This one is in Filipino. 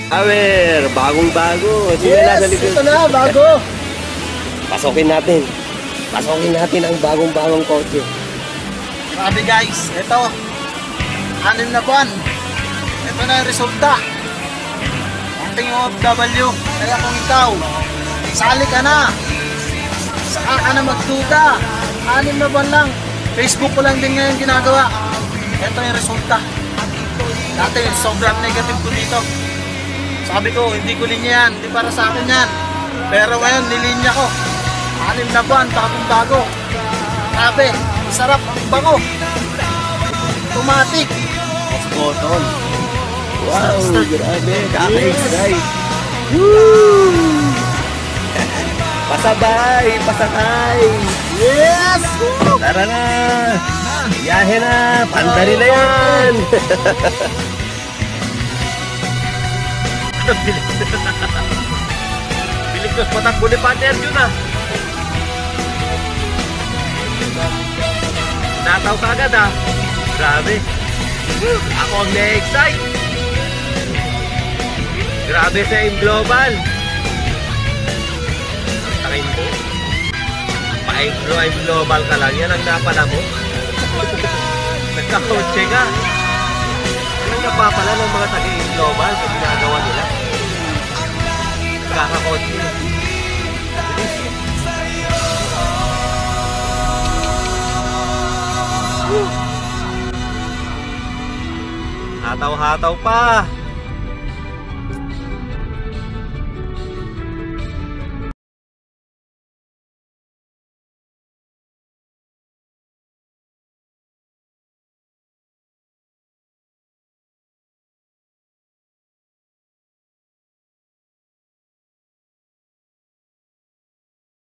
Awer, bagong-bago. Yes, ito na, bago. Pasokin natin. Pasokin natin ang bagong-bagong kotse. Grabe guys, ito. 6 na buwan. Ito na yung resulta. Ating OFW. Kaya kung ikaw, sali ka na. Saka ka na magduda. 6 na buwan lang. Facebook ko lang din ngayon ginagawa. Ito yung resulta. Dati sobrang negative ko dito. Sabi ko, hindi ko linya yan. Hindi para sa akin yan. Pero ngayon, nilinya ko. 6 na buwan, bagong-bago. Grabe, sarap, ang bango. Automatic. Button. Wow, grabe. Kaka-excite. Woo! Pasabay, pasakay. Yes! Tara na. Biyahe na. Pandari na yan. Bilig dos patakbo ni Partner yun ah. Nataw ka agad ah. Grabe. Ako ang na-excite. Grabe sa M Global. Tangin mo. Pa-M Global ka lang. Yan ang napala mo. Nagkakotse ka. Yan ang napapala ng mga taga-M Global sa ginagawa nila. Nagkakotse. Hataw-hataw pa.